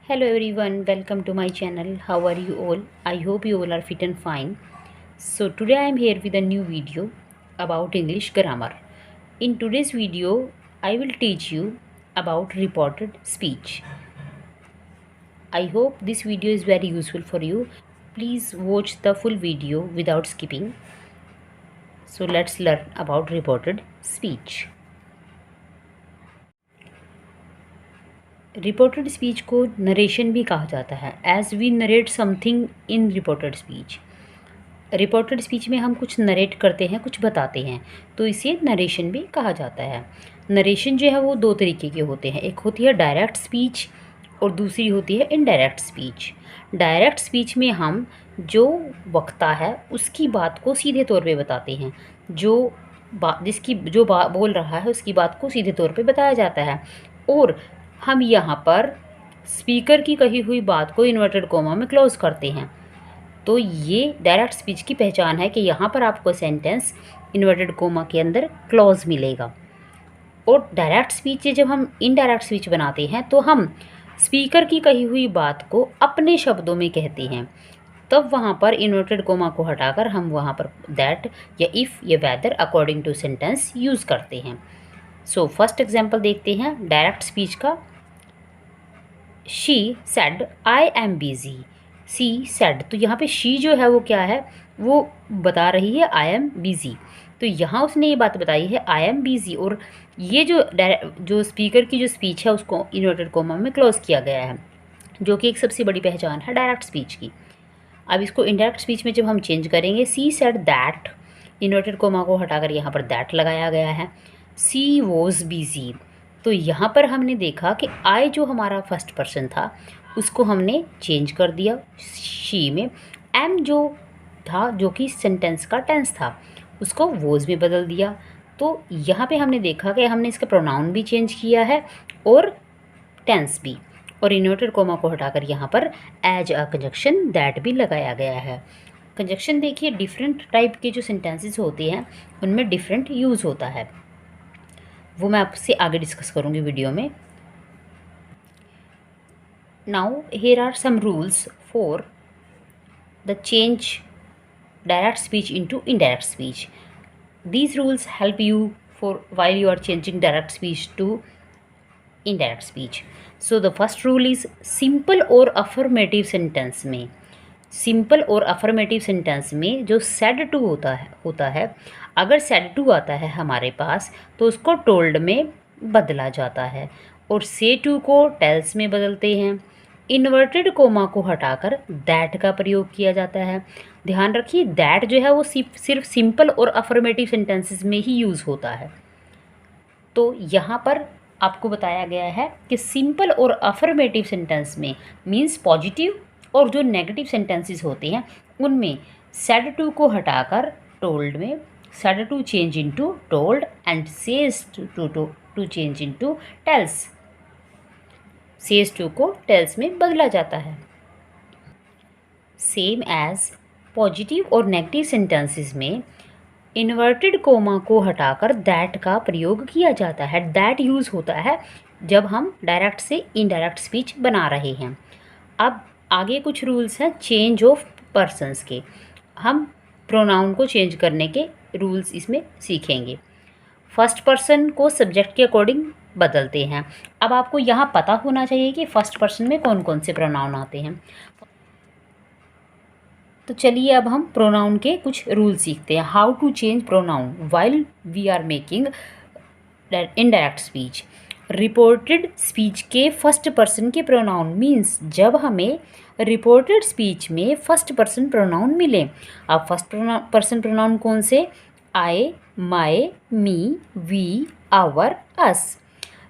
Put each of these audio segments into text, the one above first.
Hello everyone, welcome to my channel. How are you all? I hope you all are fit and fine. So today I am here with a new video about English grammar. In today's video, I will teach you about reported speech. I hope this video is very useful for you. Please watch the full video without skipping. So let's learn about reported speech. Reported speech को narration भी कहा जाता है, as we narrate something in reported speech. Reported speech में हम कुछ narrate करते हैं, कुछ बताते हैं, तो इसे नरेशन भी कहा जाता है। नरेशन जो है वो दो तरीके के होते हैं, एक होती है डायरेक्ट स्पीच और दूसरी होती है इनडायरेक्ट स्पीच। डायरेक्ट स्पीच में हम जो वक्ता है उसकी बात को सीधे तौर पे बताते हैं, जो बोल रहा है उसकी बात को सीधे तौर पे बताया जाता है, और हम यहाँ पर स्पीकर की कही हुई बात को इन्वर्टेड कोमा में क्लोज करते हैं। तो ये डायरेक्ट स्पीच की पहचान है कि यहाँ पर आपको सेंटेंस इन्वर्टेड कोमा के अंदर क्लोज मिलेगा। और डायरेक्ट स्पीच जब हम इनडायरेक्ट स्पीच बनाते हैं तो हम स्पीकर की कही हुई बात को अपने शब्दों में कहते हैं, तब वहाँ पर इन्वर्टेड कोमा को हटाकर हम वहाँ पर दैट या इफ़ या whether according to sentence use करते हैं। सो फर्स्ट एग्जाम्पल देखते हैं डायरेक्ट स्पीच का। She said I am busy. She said, तो यहाँ पे शी जो है वो क्या है, वो बता रही है आई एम बिज़ी। तो यहाँ उसने ये बात बताई है आई एम बिज़ी, और ये जो स्पीकर की जो स्पीच है उसको इन्वर्टेड कोमा में क्लोज किया गया है, जो कि एक सबसे बड़ी पहचान है डायरेक्ट स्पीच की। अब इसको इनडायरेक्ट स्पीच में जब हम चेंज करेंगे, she said that, inverted comma को हटाकर यहाँ पर दैट लगाया गया है। सी वॉज बिज़ी, तो यहाँ पर हमने देखा कि आई जो हमारा फर्स्ट पर्सन था उसको हमने चेंज कर दिया शी में। एम जो था, जो कि सेंटेंस का टेंस था, उसको वॉज में बदल दिया। तो यहाँ पे हमने देखा कि हमने इसका प्रोनाउन भी चेंज किया है और टेंस भी, और इन्वर्टेड कोमा को हटाकर यहाँ पर एज अ कंजक्शन दैट भी लगाया गया है। कंजक्शन देखिए, डिफरेंट टाइप के जो सेंटेंसेस होते हैं उनमें डिफरेंट यूज़ होता है, वो मैं आपसे आगे डिस्कस करूँगी वीडियो में। Now here are some rules for the change direct speech into indirect speech. These rules help you for while you are changing direct speech to indirect speech. So the first rule is simple और affirmative sentence में, simple और affirmative sentence में जो said to होता है, अगर said to आता है हमारे पास तो उसको टोल्ड में बदला जाता है, और से टू को टेल्स में बदलते हैं। इन्वर्टेड कोमा को हटाकर दैट का प्रयोग किया जाता है। ध्यान रखिए, दैट जो है वो सिर्फ सिंपल और अफर्मेटिव सेंटेंसेस में ही यूज़ होता है। तो यहाँ पर आपको बताया गया है कि सिंपल और अफर्मेटिव सेंटेंस में मीन्स पॉजिटिव, और जो नेगेटिव सेंटेंसेस होते हैं उनमें सेड टू को हटाकर टोल्ड में, said to change into told and says to change into tells, says to को टेल्स में बदला जाता है। सेम एज पॉजिटिव और नेगेटिव सेंटेंसेस में इन्वर्टेड कोमा को हटाकर दैट का प्रयोग किया जाता है। दैट यूज़ होता है जब हम डायरेक्ट से इनडायरेक्ट स्पीच बना रहे हैं। अब आगे कुछ रूल्स हैं चेंज ऑफ पर्सन्स के, हम प्रोनाउन को चेंज करने के रूल्स इसमें सीखेंगे। फर्स्ट पर्सन को सब्जेक्ट के अकॉर्डिंग बदलते हैं। अब आपको यहाँ पता होना चाहिए कि फर्स्ट पर्सन में कौन कौन से प्रोनाउन आते हैं। तो चलिए अब हम प्रोनाउन के कुछ रूल सीखते हैं। How to change pronoun while we are making indirect speech. Reported speech के फर्स्ट पर्सन के प्रोनाउन मीन्स जब हमें रिपोर्टेड स्पीच में फर्स्ट पर्सन प्रोनाउन मिले। अब फर्स्ट पर्सन प्रोनाउन कौन से? I, my, me, we, our, us.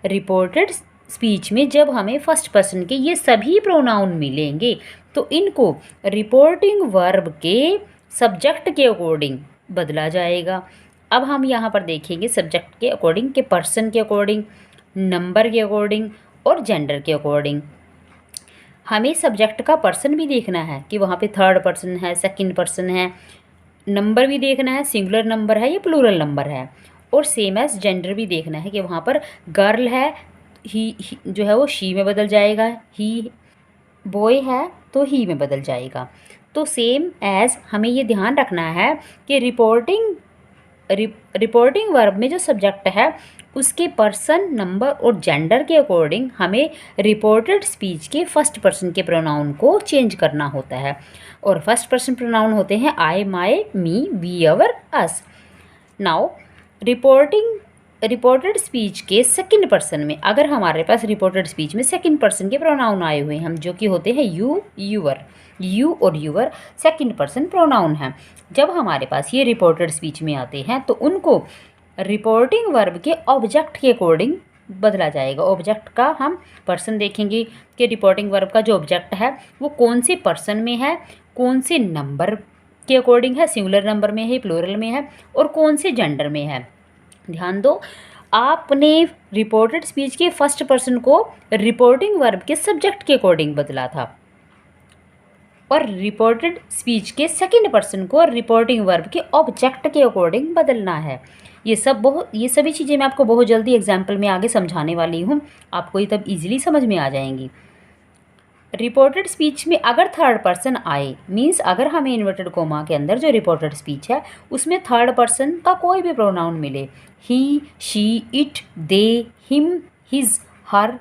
Reported speech में जब हमें फर्स्ट पर्सन के ये सभी प्रोनाउन मिलेंगे तो इनको रिपोर्टिंग वर्ब के सब्जेक्ट के अकॉर्डिंग बदला जाएगा। अब हम यहाँ पर देखेंगे सब्जेक्ट के अकॉर्डिंग, के पर्सन के अकॉर्डिंग, नंबर के अकॉर्डिंग और जेंडर के अकॉर्डिंग। हमें सब्जेक्ट का पर्सन भी देखना है कि वहाँ पे थर्ड पर्सन है, सेकंड पर्सन है, नंबर भी देखना है सिंगुलर नंबर है या प्लूरल नंबर है, और सेम एज जेंडर भी देखना है कि वहाँ पर गर्ल है, ही जो है वो शी में बदल जाएगा, ही बॉय है तो ही में बदल जाएगा। तो सेम एज हमें ये ध्यान रखना है कि रिपोर्टिंग वर्ब में जो सब्जेक्ट है उसके पर्सन, नंबर और जेंडर के अकॉर्डिंग हमें रिपोर्टेड स्पीच के फर्स्ट पर्सन के प्रोनाउन को चेंज करना होता है। और फर्स्ट पर्सन प्रोनाउन होते हैं I, my, me, we, our, us. Now reported speech के सेकंड पर्सन में अगर हमारे पास रिपोर्टेड स्पीच में सेकंड पर्सन के प्रोनाउन आए हुए हैं जो कि होते हैं यू, यूअर, यू और यूअर सेकंड पर्सन प्रोनाउन हैं। जब हमारे पास ये रिपोर्टेड स्पीच में आते हैं तो उनको रिपोर्टिंग वर्ब के ऑब्जेक्ट के अकॉर्डिंग बदला जाएगा। ऑब्जेक्ट का हम पर्सन देखेंगे कि रिपोर्टिंग वर्ब का जो ऑब्जेक्ट है वो कौन से पर्सन में है, कौन से नंबर के अकॉर्डिंग है, सिंगुलर नंबर में है, प्लूरल में है और कौन से जेंडर में है। ध्यान दो, आपने रिपोर्टेड स्पीच के फर्स्ट पर्सन को रिपोर्टिंग वर्ब के सब्जेक्ट के अकॉर्डिंग बदला था और रिपोर्टेड स्पीच के सेकंड पर्सन को रिपोर्टिंग वर्ब के ऑब्जेक्ट के अकॉर्डिंग बदलना है। ये सभी चीज़ें मैं आपको बहुत जल्दी एग्जाम्पल में आगे समझाने वाली हूँ, आपको ये तब इजीली समझ में आ जाएंगी। रिपोर्टेड स्पीच में अगर थर्ड पर्सन आए, मींस अगर हमें इन्वर्टेड कोमा के अंदर जो रिपोर्टेड स्पीच है उसमें थर्ड पर्सन का कोई भी प्रोनाउन मिले, he, she, it, they, him, his, her,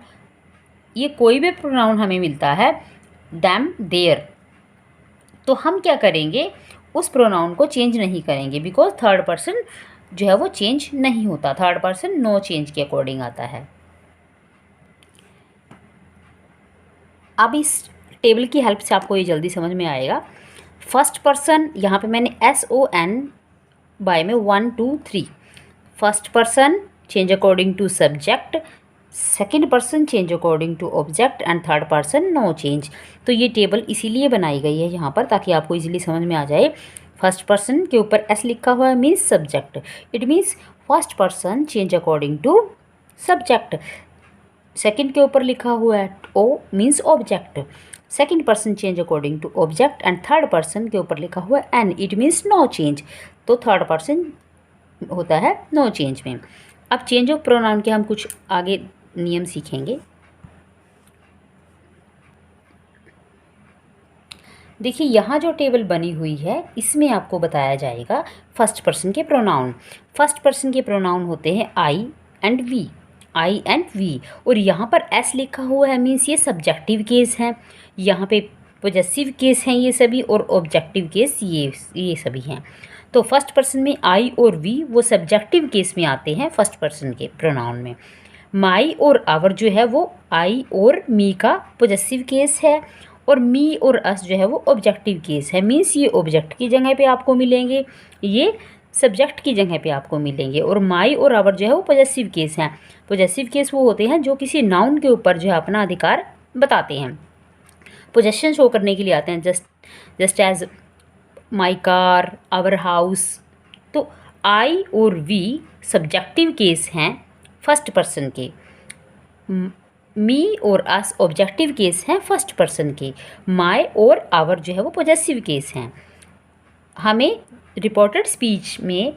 ये कोई भी प्रोनाउन हमें मिलता है, दैम, देयर, तो हम क्या करेंगे, उस प्रोनाउन को चेंज नहीं करेंगे बिकॉज थर्ड पर्सन जो है वो चेंज नहीं होता। थर्ड पर्सन नो चेंज के अकॉर्डिंग आता है। अब इस टेबल की हेल्प से आपको ये जल्दी समझ में आएगा। फर्स्ट पर्सन यहाँ पे मैंने SON बाय में 1 2 3, first person change according to subject, second person change according to object and third person no change. तो ये टेबल इसीलिए बनाई गई है यहाँ पर ताकि आपको इजीली समझ में आ जाए। फर्स्ट पर्सन के ऊपर S लिखा हुआ है means subject, it means first person change according to subject. Second के ऊपर लिखा हुआ है O means object, second person change according to object and third person के ऊपर लिखा हुआ है N, it means no change. तो थर्ड पर्सन होता है नो चेंज में। अब चेंज ऑफ प्रोनाउन के हम कुछ आगे नियम सीखेंगे। देखिए यहाँ जो टेबल बनी हुई है इसमें आपको बताया जाएगा फर्स्ट पर्सन के प्रोनाउन। फर्स्ट पर्सन के प्रोनाउन होते हैं I and we, I and we, और यहाँ पर S लिखा हुआ है मीन्स ये सब्जेक्टिव केस हैं, यहाँ पे पॉजेसिव केस हैं ये सभी, और ऑब्जेक्टिव केस ये सभी हैं। तो फर्स्ट पर्सन में आई और वी वो सब्जेक्टिव केस में आते हैं फर्स्ट पर्सन के प्रोनाउन में। माई और आवर जो है वो आई और मी का पॉजेसिव केस है, और मी और अस जो है वो ऑब्जेक्टिव केस है, मीन्स ये ऑब्जेक्ट की जगह पे आपको मिलेंगे, ये सब्जेक्ट की जगह पे आपको मिलेंगे। और माई और आवर जो है वो पॉजेसिव केस हैं। पॉजेसिव केस वो होते हैं जो किसी नाउन के ऊपर जो है अपना अधिकार बताते हैं, पोजेशन शो करने के लिए आते हैं, just as my car, our house. तो आई और वी सब्जेक्टिव केस हैं फर्स्ट पर्सन के, मी और अस ऑब्जेक्टिव केस हैं फर्स्ट पर्सन के, माई और आवर जो है वो पॉजेसिव केस हैं। हमें रिपोर्टेड स्पीच में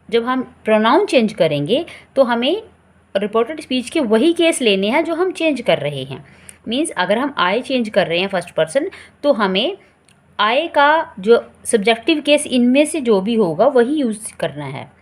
जब हम प्रोनाउन चेंज करेंगे तो हमें रिपोर्टेड स्पीच के वही केस लेने हैं जो हम चेंज कर रहे हैं। मीन्स अगर हम आई चेंज कर रहे हैं फर्स्ट पर्सन तो हमें आई का जो सब्जेक्टिव केस इनमें से जो भी होगा वही यूज़ करना है।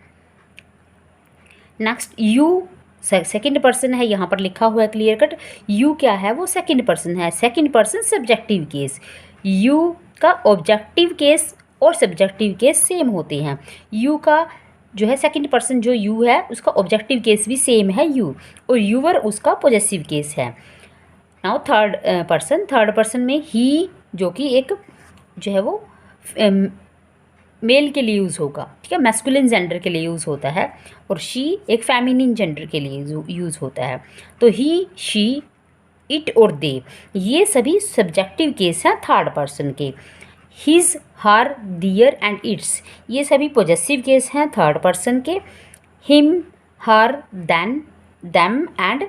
नेक्स्ट यू सेकंड पर्सन है, यहाँ पर लिखा हुआ है क्लियर कट, यू क्या है वो सेकंड पर्सन है, second person subjective case. You का ऑब्जेक्टिव केस और सब्जेक्टिव केस सेम होते हैं। यू का जो है सेकंड पर्सन जो यू है उसका ऑब्जेक्टिव केस भी सेम है यू, और यूवर उसका पॉजेसिव केस है। नाउ थर्ड पर्सन में ही जो कि एक जो है वो मेल के लिए यूज़ होगा, ठीक है, मैस्कुलिन जेंडर के लिए यूज़ होता है, और शी एक फेमिनिन जेंडर के लिए यूज़ होता है। तो ही, शी, इट और दे ये सभी सब्जेक्टिव केस हैं थर्ड पर्सन के। His, her, their and its ये सभी पॉजेसिव केस हैं थर्ड पर्सन के। Him, her, then, them and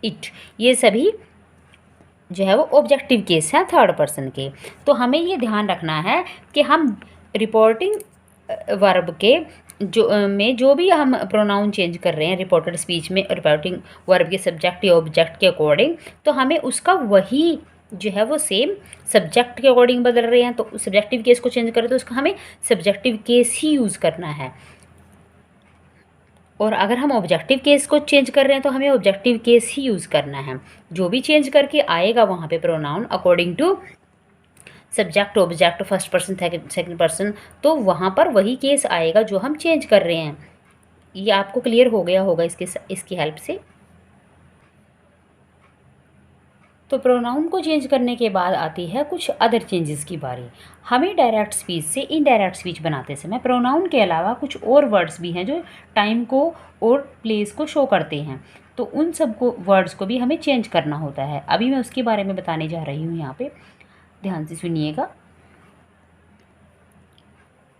it ये सभी जो है वो ऑब्जेक्टिव केस हैं थर्ड पर्सन के। तो हमें ये ध्यान रखना है कि हम रिपोर्टिंग वर्ब के जो भी हम प्रोनाउन चेंज कर रहे हैं रिपोर्टेड स्पीच में, रिपोर्टिंग वर्ब के सब्जेक्ट या ऑब्जेक्ट के अकॉर्डिंग, तो हमें उसका वही जो है वो सेम सब्जेक्ट के अकॉर्डिंग बदल रहे हैं, तो सब्जेक्टिव केस को चेंज करें तो उसका हमें सब्जेक्टिव केस ही यूज़ करना है। और अगर हम ऑब्जेक्टिव केस को चेंज कर रहे हैं तो हमें ऑब्जेक्टिव केस ही यूज़ करना है। जो भी चेंज करके आएगा वहाँ पे pronoun according to subject, object, first person, second person, तो वहाँ पर वही केस आएगा जो हम चेंज कर रहे हैं। ये आपको क्लियर हो गया होगा इसकी हेल्प से। तो प्रोनाउन को चेंज करने के बाद आती है कुछ अदर चेंजेस की बारी। हमें डायरेक्ट स्पीच से इनडायरेक्ट स्पीच बनाते समय प्रोनाउन के अलावा कुछ और वर्ड्स भी हैं जो टाइम को और प्लेस को शो करते हैं, तो उन सब को वर्ड्स को भी हमें चेंज करना होता है। अभी मैं उसके बारे में बताने जा रही हूँ, यहाँ पे ध्यान से सुनिएगा।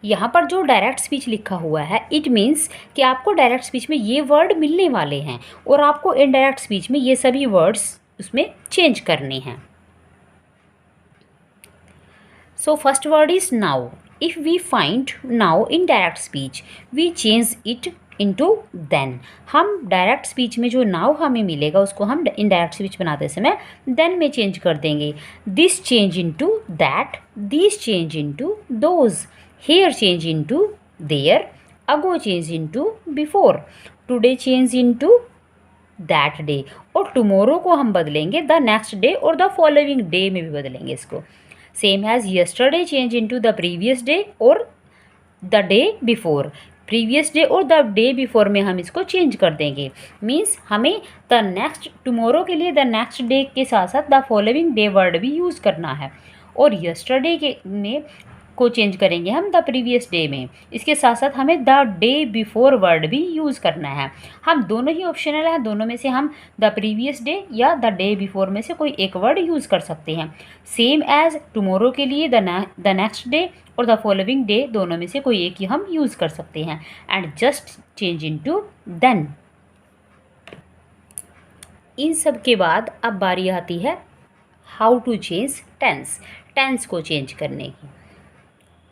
यहाँ पर जो डायरेक्ट स्पीच लिखा हुआ है, इट मीन्स कि आपको डायरेक्ट स्पीच में ये वर्ड मिलने वाले हैं और आपको इनडायरेक्ट स्पीच में ये सभी वर्ड्स उसमें चेंज करने हैं। So first word is now. If we find now in direct speech we change it into then. हम डायरेक्ट स्पीच में जो नाउ हमें मिलेगा उसको हम इनडायरेक्ट स्पीच बनाते समय देन में चेंज कर देंगे। This change into that, this change into those, here change into there, ago change into before, today change into that day, और टुमारो को हम बदलेंगे द नेक्स्ट डे और द फॉलोइंग डे में भी बदलेंगे इसको। Same as yesterday change into the previous day और the day before, previous day और द डे बिफोर में हम इसको चेंज कर देंगे। मीन्स हमें द नेक्स्ट टुमारो के लिए द नेक्स्ट डे के साथ साथ द फॉलोइंग डे वर्ड भी यूज़ करना है, और यस्टरडे के में को चेंज करेंगे हम द प्रीवियस डे में। इसके साथ साथ हमें द डे बिफोर वर्ड भी यूज़ करना है। हम दोनों ही ऑप्शनल हैं, दोनों में से हम द प्रीवियस डे या द डे बिफोर में से कोई एक वर्ड यूज़ कर सकते हैं। सेम एज टुमारो के लिए द नेक्स्ट डे और द फॉलोइंग डे, दोनों में से कोई एक ही हम यूज़ कर सकते हैं। And just change into then. इन सब के बाद अब बारी आती है how to change tense, tense को चेंज करने की।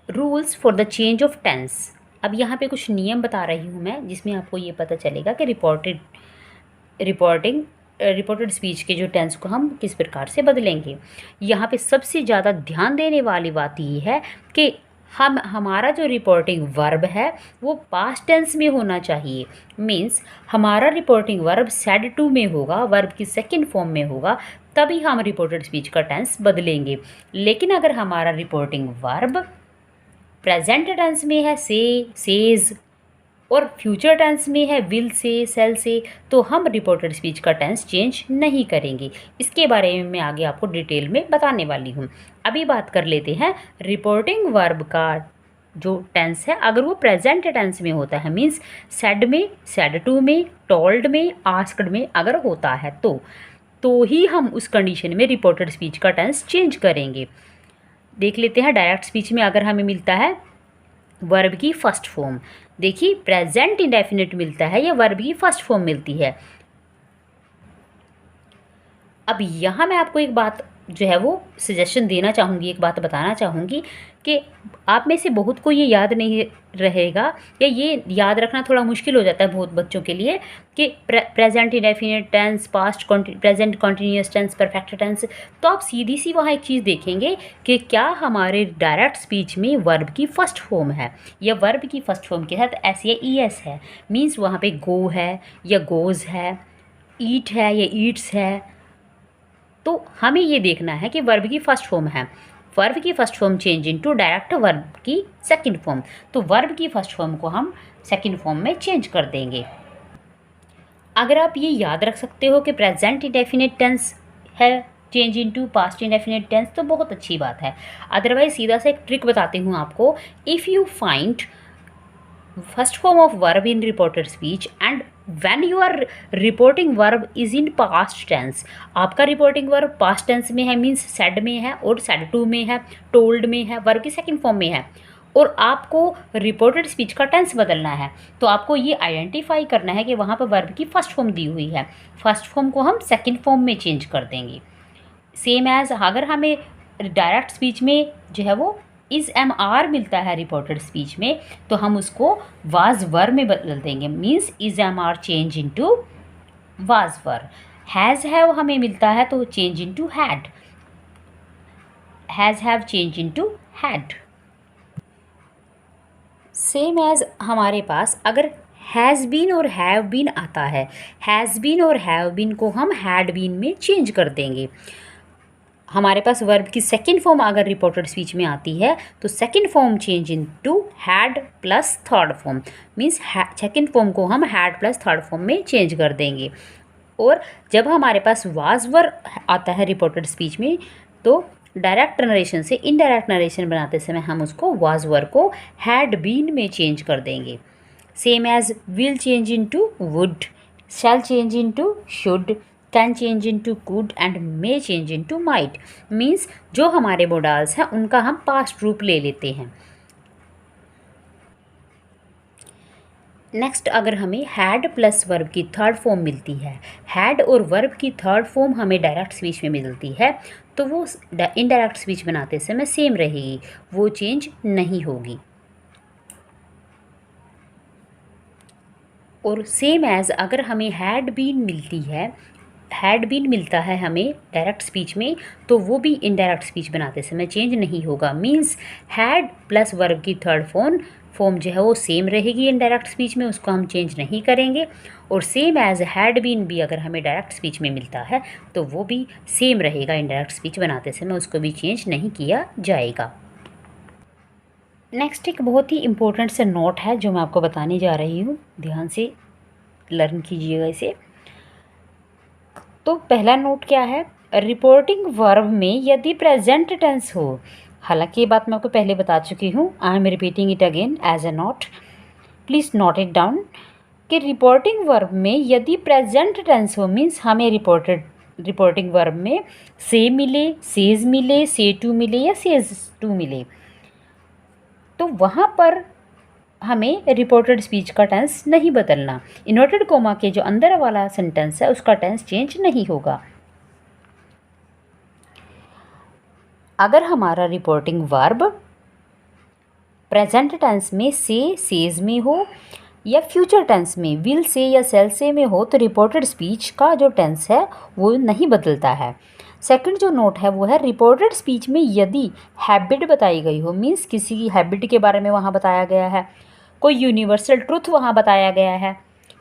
Rules for the change of tense. अब यहाँ पे कुछ नियम बता रही हूँ मैं, जिसमें आपको ये पता चलेगा कि रिपोर्टेड स्पीच के जो टेंस को हम किस प्रकार से बदलेंगे। यहाँ पे सबसे ज़्यादा ध्यान देने वाली बात ये है कि हमारा जो रिपोर्टिंग वर्ब है वो पास्ट टेंस में होना चाहिए। मीन्स हमारा रिपोर्टिंग वर्ब सेड टू में होगा, वर्ब की सेकंड फॉर्म में होगा, तभी हम रिपोर्टेड स्पीच का टेंस बदलेंगे। लेकिन अगर हमारा रिपोर्टिंग वर्ब प्रेजेंट टेंस में है, से, सेज, और फ्यूचर टेंस में है, विल से, सेल से, तो हम रिपोर्टेड स्पीच का टेंस चेंज नहीं करेंगे। इसके बारे में मैं आगे आपको डिटेल में बताने वाली हूँ। अभी बात कर लेते हैं रिपोर्टिंग वर्ब का जो टेंस है, अगर वो प्रेजेंट टेंस में होता है, मीन्स सेड में, सेड टू में, टोल्ड में, आस्क्ड में अगर होता है तो ही हम उस कंडीशन में रिपोर्टेड स्पीच का टेंस चेंज करेंगे। देख लेते हैं डायरेक्ट स्पीच में अगर हमें मिलता है वर्ब की फर्स्ट फॉर्म। देखिए प्रेजेंट इंडेफिनिट मिलता है या वर्ब की फर्स्ट फॉर्म मिलती है। अब यहाँ मैं आपको एक बात जो है वो सजेशन देना चाहूँगी, एक बात बताना चाहूँगी कि आप में से बहुत को ये याद नहीं रहेगा या ये याद रखना थोड़ा मुश्किल हो जाता है बहुत बच्चों के लिए कि present indefinite tense, past present continuous tense, perfect tense. तो आप सीधी सी वहाँ एक चीज़ देखेंगे कि क्या हमारे डायरेक्ट स्पीच में वर्ब की फर्स्ट फॉर्म है या वर्ब की फर्स्ट फॉर्म के साथ एस या ई एस है। मीन्स वहाँ पे गो है या गोज़ है, ईट है या ईट्स है। तो हमें ये देखना है कि वर्ब की फर्स्ट फॉर्म है, वर्ब की first form change into direct verb की सेकंड फॉर्म, तो वर्ब की फर्स्ट फॉर्म को हम सेकंड फॉर्म में चेंज कर देंगे। अगर आप ये याद रख सकते हो कि प्रेजेंट इंडेफिनिट टेंस है change into past indefinite tense तो बहुत अच्छी बात है। अदरवाइज सीधा सा एक ट्रिक बताती हूँ आपको। If you find first form of verb in reported speech and when your reporting verb is in past tense, आपका रिपोर्टिंग वर्ब पास्ट टेंस में है, मीन्स सेड में है और सेड टू में है, टोल्ड में है, वर्ब की सेकंड फॉर्म में है, और आपको रिपोर्टेड स्पीच का टेंस बदलना है, तो आपको ये आइडेंटिफाई करना है कि वहाँ पर वर्ब की फर्स्ट फॉर्म दी हुई है, फर्स्ट फॉर्म को हम सेकंड फॉर्म में चेंज कर देंगे। सेम एज अगर हमें डायरेक्ट स्पीच में जो है वो इज़ एम आर मिलता है रिपोर्टेड स्पीच में, तो हम उसको वाज वर में बदल देंगे। Means is am are change into was were. Has है वो हमें मिलता है तो change into had. Has have change into had. Same as हमारे पास अगर हैज़ बीन और हैव बीन आता है, हैज़ बीन और हैव बीन को हम हैड बीन में चेंज कर देंगे। हमारे पास वर्ब की सेकंड फॉर्म अगर रिपोर्टेड स्पीच में आती है तो second form change into had plus third form, means second form को हम हैड प्लस थर्ड फॉर्म में चेंज कर देंगे। और जब हमारे पास वाज वर आता है रिपोर्टेड स्पीच में तो डायरेक्ट नरेशन से इनडायरेक्ट नरेशन बनाते समय हम उसको वाज वर को हैड बीन में चेंज कर देंगे। Same as will change into would, shall change into should, can change into could and may change into might, means जो हमारे मोडाल्स हैं उनका हम पास्ट रूप ले लेते हैं। नेक्स्ट अगर हमें हैड प्लस वर्ब की थर्ड फॉर्म मिलती है, हैड और वर्ब की थर्ड फॉर्म हमें डायरेक्ट स्पीच में मिलती है तो वो इनडायरेक्ट स्पीच बनाते समय सेम रहेगी, वो चेंज नहीं होगी। और सेम एज अगर हमें हैड बीन मिलती है, हैड बीन मिलता है हमें डायरेक्ट स्पीच में तो वो भी इनडायरेक्ट स्पीच बनाते समय चेंज नहीं होगा, मीन्स हैड प्लस वर्ब की थर्ड फॉर्म जो है वो सेम रहेगी इनडायरेक्ट स्पीच में, उसको हम चेंज नहीं करेंगे। और सेम एज हैड बीन भी अगर हमें डायरेक्ट स्पीच में मिलता है तो वो भी सेम रहेगा इनडायरेक्ट स्पीच बनाते समय, उसको भी चेंज नहीं किया जाएगा। नेक्स्ट एक बहुत ही इम्पोर्टेंट सा नोट है जो मैं आपको बताने जा रही हूँ, ध्यान से लर्न कीजिएगा इसे। तो पहला नोट क्या है, रिपोर्टिंग वर्ब में यदि प्रेजेंट टेंस हो, हालांकि ये बात मैं आपको पहले बता चुकी हूँ, I am repeating it again as a note, please note it down, कि रिपोर्टिंग वर्ब में यदि प्रेजेंट टेंस हो मीन्स हमें रिपोर्टिंग वर्ब में से मिले, सेज मिले, से टू मिले या सेज टू मिले तो वहाँ पर हमें रिपोर्टेड स्पीच का टेंस नहीं बदलना, इन्वर्टेड कोमा के जो अंदर वाला सेंटेंस है उसका टेंस चेंज नहीं होगा। अगर हमारा रिपोर्टिंग वर्ब प्रेजेंट टेंस में से, सेज में हो या फ्यूचर टेंस में विल से या सेल से में हो तो रिपोर्टेड स्पीच का जो टेंस है वो नहीं बदलता है। सेकंड जो नोट है वो है रिपोर्टेड स्पीच में यदि हैबिट बताई गई हो, मीन्स किसी की हैबिट के बारे में वहाँ बताया गया है, कोई यूनिवर्सल ट्रुथ वहाँ बताया गया है,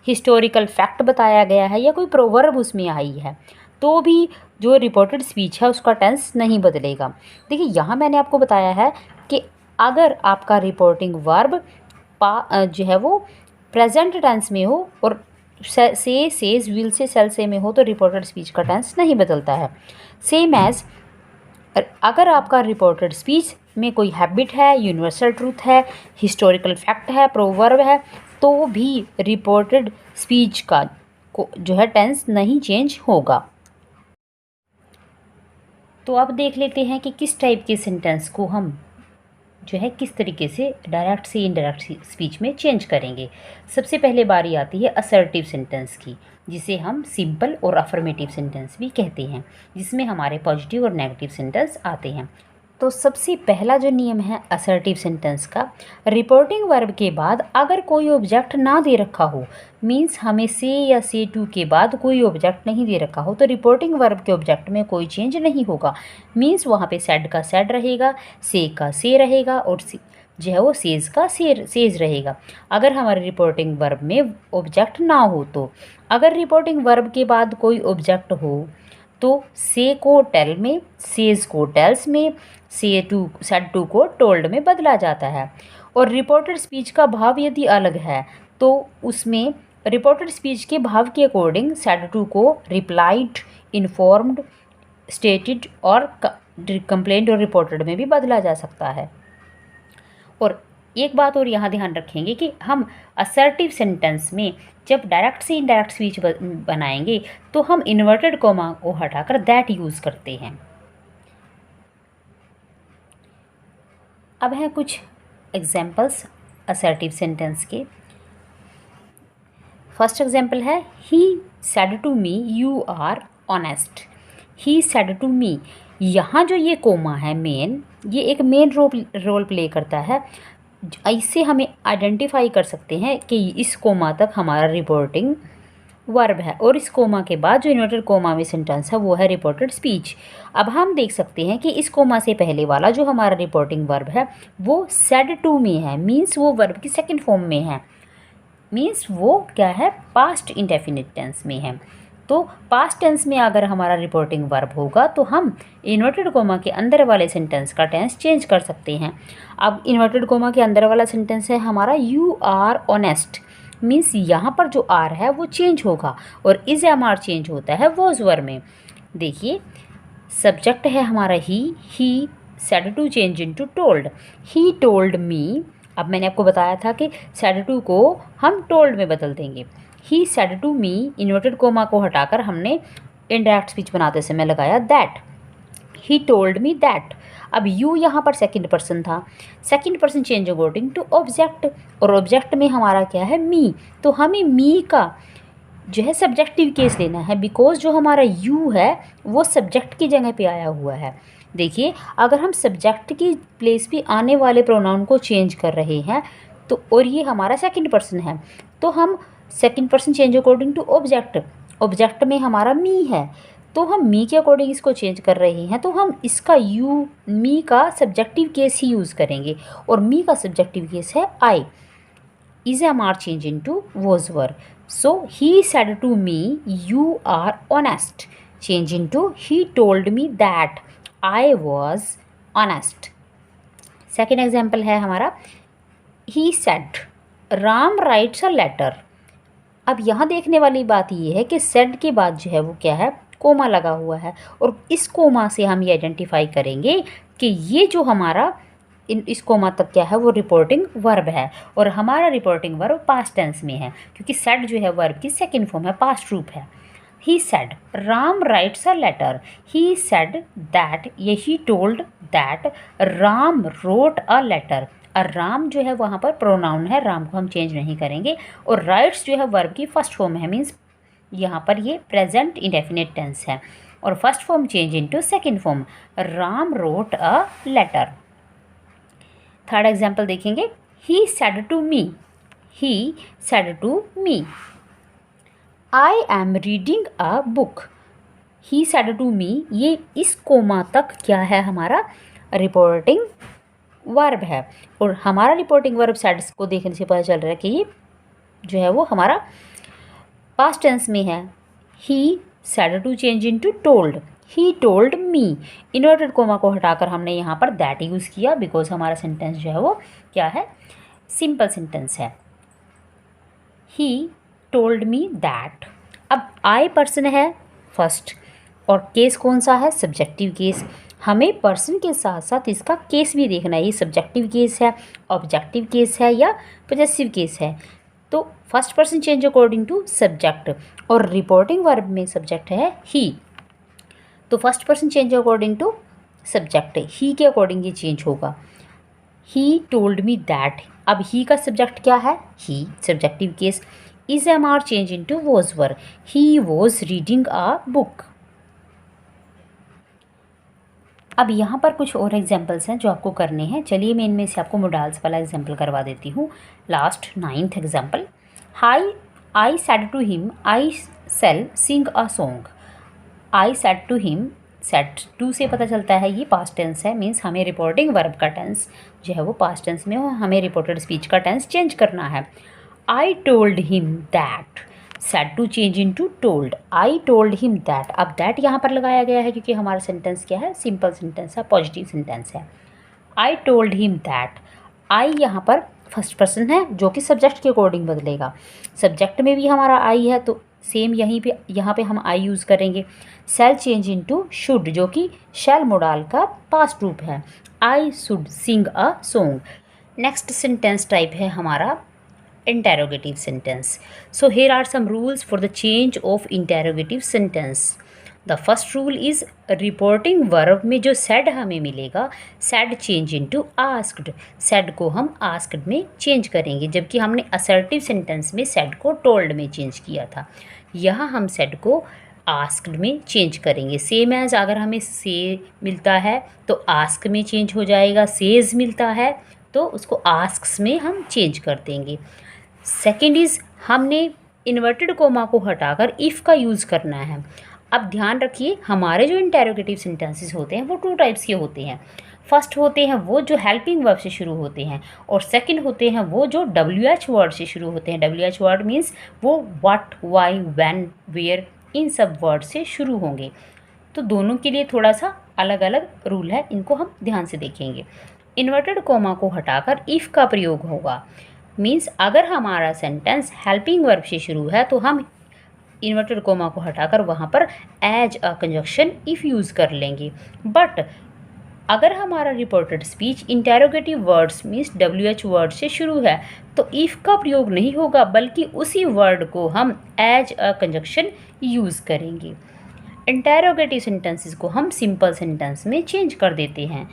हिस्टोरिकल फैक्ट बताया गया है या कोई प्रोवर्ब उसमें आई है तो भी जो रिपोर्टेड स्पीच है उसका टेंस नहीं बदलेगा। देखिए यहाँ मैंने आपको बताया है कि अगर आपका रिपोर्टिंग वर्ब जो है वो प्रेजेंट टेंस में हो और से, सेज, विल से, सेल से में हो तो रिपोर्टेड स्पीच का टेंस नहीं बदलता है। सेम एज अगर आपका रिपोर्टेड स्पीच में कोई हैबिट है, यूनिवर्सल ट्रूथ है, हिस्टोरिकल फैक्ट है, प्रोवर्ब है तो भी रिपोर्टेड स्पीच का जो है टेंस नहीं चेंज होगा। तो अब देख लेते हैं कि किस टाइप के सेंटेंस को हम जो है किस तरीके से डायरेक्ट से इनडायरेक्ट स्पीच में चेंज करेंगे। सबसे पहले बारी आती है असर्टिव सेंटेंस की, जिसे हम सिंपल और अफर्मेटिव सेंटेंस भी कहते हैं, जिसमें हमारे पॉजिटिव और नेगेटिव सेंटेंस आते हैं। तो सबसे पहला जो नियम है असर्टिव सेंटेंस का, रिपोर्टिंग वर्ब के बाद अगर कोई ऑब्जेक्ट ना दे रखा हो, मीन्स हमें से या से टू के बाद कोई ऑब्जेक्ट नहीं दे रखा हो तो रिपोर्टिंग वर्ब के ऑब्जेक्ट में कोई चेंज नहीं होगा, मीन्स वहाँ पे सेड का सेड रहेगा, से का से रहेगा और जो है वो सेज का सेज रहेगा। अगर हमारे रिपोर्टिंग वर्ब में ऑब्जेक्ट ना हो तो, अगर रिपोर्टिंग वर्ब के बाद कोई ऑब्जेक्ट हो तो से को टेल में, सेज को टेल्स में, सेड टू को टोल्ड में बदला जाता है। और रिपोर्टेड स्पीच का भाव यदि अलग है तो उसमें रिपोर्टेड स्पीच के भाव के अकॉर्डिंग सेड टू को रिप्लाइड, इन्फॉर्म्ड, स्टेटेड और कंप्लेंट और रिपोर्टेड में भी बदला जा सकता है। और एक बात और यहाँ ध्यान रखेंगे कि हम असर्टिव सेंटेंस में जब डायरेक्ट से इनडायरेक्ट स्पीच बनाएंगे तो हम इन्वर्टेड कोमा को हटाकर दैट यूज़ करते हैं। अब हैं कुछ एग्जाम्पल्स असर्टिव सेंटेंस के। फर्स्ट एग्जाम्पल है he said to me you are honest. He said to me, यहाँ जो ये कोमा है मेन, ये एक मेन रोल प्ले करता है। इससे हमें आइडेंटिफाई कर सकते हैं कि इस कोमा तक हमारा रिपोर्टिंग वर्ब है और इस कोमा के बाद जो इन्वर्टेड कोमा में सेंटेंस है वो है रिपोर्टेड स्पीच। अब हम देख सकते हैं कि इस कोमा से पहले वाला जो हमारा रिपोर्टिंग वर्ब है वो सेड टू में है, मीन्स वो वर्ब की सेकंड फॉर्म में है, मीन्स वो क्या है, पास्ट इंडेफिनिट टेंस में है। तो पास्ट टेंस में अगर हमारा रिपोर्टिंग वर्ब होगा तो हम इन्वर्टेड कोमा के अंदर वाले सेंटेंस का टेंस चेंज कर सकते हैं। अब इन्वर्टेड कोमा के अंदर वाला सेंटेंस है हमारा यू आर ऑनेस्ट, मीन्स यहाँ पर जो आर है वो चेंज होगा और इज एम आर चेंज होता है वॉज वर्ब में। देखिए सब्जेक्ट है हमारा he said to change into told, he told me. अब मैंने आपको बताया था कि सेड टू को हम टोल्ड में बदल देंगे। He said to me, inverted comma को हटाकर हमने इनडायरेक्ट स्पीच बनाते समय लगाया that, he told me that. अब यू यहाँ पर सेकंड पर्सन था, second person change according to object और ऑब्जेक्ट में हमारा क्या है, मी, तो हमें मी का जो है सब्जेक्टिव केस लेना है बिकॉज जो हमारा यू है वो सब्जेक्ट की जगह पे आया हुआ है। देखिए अगर हम सब्जेक्ट की प्लेस पे आने वाले प्रोनाउन को चेंज कर रहे हैं तो और ये हमारा सेकंड पर्सन है तो हम second person change according to object, object में हमारा मी है तो हम मी के अकॉर्डिंग इसको चेंज कर रहे हैं तो हम इसका यू मी का सब्जेक्टिव केस ही यूज़ करेंगे और मी का सब्जेक्टिव केस है आई। Is am are change into was were. So he said to me, "You are honest." Change into he told me that I was honest. Second example है हमारा he said, "Ram writes a letter." अब यहाँ देखने वाली बात ये है कि said के बाद जो है वो क्या है, कोमा लगा हुआ है और इस कोमा से हम ये आइडेंटिफाई करेंगे कि ये जो हमारा इस कोमा तक क्या है वो रिपोर्टिंग वर्ब है और हमारा रिपोर्टिंग वर्ब पास्ट टेंस में है क्योंकि सेड जो है वर्ब की सेकंड फॉर्म है, पास्ट रूप है। He said Ram writes a letter, he said that, ये he told that Ram wrote a letter. और राम जो है वहाँ पर प्रोनाउन है, राम को हम चेंज नहीं करेंगे और राइट्स जो है वर्ब की फर्स्ट फॉर्म है, मीन्स यहाँ पर ये प्रेजेंट इंडेफिनिट टेंस है और first form change into second form, Ram wrote a letter. Third example देखेंगे he said to me, he said to me I am reading a book. He said to me, ये इस coma तक क्या है हमारा reporting verb है और हमारा रिपोर्टिंग वर्ब सेड को देखने से पता चल रहा है कि ये जो है वो हमारा पास्ट टेंस में है। He said to change into told, he told me, inverted comma को हटाकर हमने यहाँ पर दैट यूज़ किया बिकॉज हमारा सेंटेंस जो है वो क्या है, सिंपल सेंटेंस है। He told me that. अब आई पर्सन है फर्स्ट और केस कौन सा है, सब्जेक्टिव केस। हमें पर्सन के साथ साथ इसका केस भी देखना है, ये सब्जेक्टिव केस है, ऑब्जेक्टिव केस है या पॉजेसिव केस है। तो first person change according to subject और रिपोर्टिंग वर्ब में सब्जेक्ट है ही, तो first person change according to subject, he के अकॉर्डिंग ये चेंज होगा। ही टोल्ड मी दैट, अब ही का सब्जेक्ट क्या है, he, subjective case. Is am are change into was were, he was reading a book. अब यहाँ पर कुछ और एग्जाम्पल्स हैं जो आपको करने हैं। चलिए मैं इनमें से आपको मोडाल्स वाला एग्जाम्पल करवा देती हूँ। Last 9th example, I said to him I shall sing a song. I said to him, said to से पता चलता है ये पास्ट टेंस है, मीन्स हमें रिपोर्टिंग वर्ब का टेंस जो है वो पास्ट टेंस में हो, हमें रिपोर्टेड स्पीच का टेंस चेंज करना है। I told him that, said to change into told, I told him that. अब दैट यहाँ पर लगाया गया है क्योंकि हमारा सेंटेंस क्या है, सिंपल सेंटेंस है, पॉजिटिव सेंटेंस है। आई टोल्ड हिम दैट, आई यहाँ पर फर्स्ट पर्सन है जो कि सब्जेक्ट के अकॉर्डिंग बदलेगा। सब्जेक्ट में भी हमारा आई है तो सेम यहाँ पे हम आई यूज़ करेंगे। शैल चेंज इनटू शुड जो कि शैल मोडाल का पास्ट रूप है। I should Singh a song. Next sentence type है हमारा interrogative sentence. So here are some rules for the change of interrogative sentence. The first rule is reporting verb में जो said हमें मिलेगा, said change into asked, said को हम asked में change करेंगे, जबकि हमने assertive sentence में said को told में change किया था। यहाँ हम said को asked में change करेंगे। सेम एज अगर हमें say मिलता है तो ask में change हो जाएगा, says मिलता है तो उसको asks में हम change कर देंगे। सेकेंड इज़ हमने इन्वर्टेड कोमा को हटाकर इफ़ का यूज़ करना है। अब ध्यान रखिए, हमारे जो इंटेरोगेटिव सेंटेंसेस होते हैं वो 2 टाइप्स के होते हैं। फर्स्ट होते हैं वो जो हेल्पिंग वर्ब से शुरू होते हैं, और सेकंड होते हैं वो जो WH वर्ड से शुरू होते हैं। WH वर्ड मीन्स वो व्हाट, व्हाई, व्हेन, वेयर, इन सब वर्ड से शुरू होंगे। तो दोनों के लिए थोड़ा सा अलग अलग रूल है, इनको हम ध्यान से देखेंगे। इन्वर्टेड कोमा को हटाकर इफ़ का प्रयोग होगा। मीन्स अगर हमारा सेंटेंस हेल्पिंग वर्ब से शुरू है तो हम इन्वर्टेड कोमा को हटाकर वहाँ पर as a conjunction if use कर लेंगे। बट अगर हमारा reported speech interrogative words means WH word से शुरू है तो इफ़ का प्रयोग नहीं होगा, बल्कि उसी वर्ड को हम एज अ कंजक्शन यूज़ करेंगे। इंटेरोगेटिव सेंटेंसेस को हम सिंपल सेंटेंस में चेंज कर देते हैं।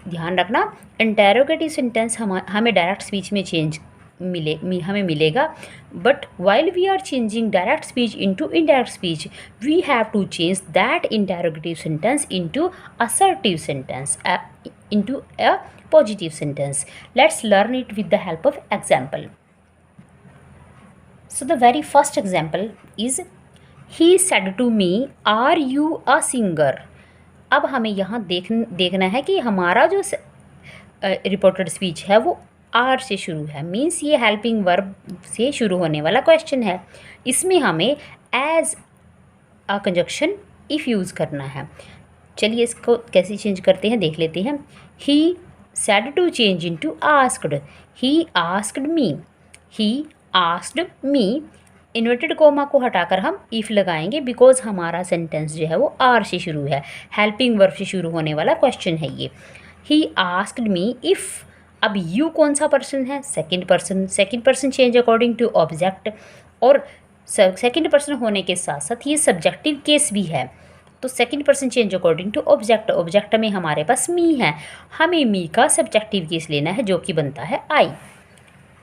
ध्यान रखना, इंटेरोगेटिव सेंटेंस हमें डायरेक्ट स्पीच में हमें मिलेगा, but while we are changing direct speech into indirect speech we have to change that interrogative sentence into assertive sentence, into a positive sentence. Let's learn it with the help of example. So the very first example is, he said to me, are you a singer? अब हमें यहाँ देखना है कि हमारा जो reported speech है वो आर से शुरू है। मीन्स ये हेल्पिंग वर्ब से शुरू होने वाला क्वेश्चन है। इसमें हमें as a conjunction if use करना है। चलिए इसको कैसे चेंज करते हैं देख लेते हैं। ही said to change into asked. He asked me. He asked me. Inverted comma को हटाकर हम इफ़ लगाएंगे बिकॉज हमारा सेंटेंस जो है वो आर से शुरू है, हेल्पिंग वर्ब से शुरू होने वाला क्वेश्चन है ये। He asked me if. अब यू कौन सा पर्सन है? Second person change according to object, और सेकंड पर्सन होने के साथ साथ ये सब्जेक्टिव केस भी है, तो second person change according to object. Object में हमारे पास मी है, हमें मी का सब्जेक्टिव केस लेना है जो कि बनता है I.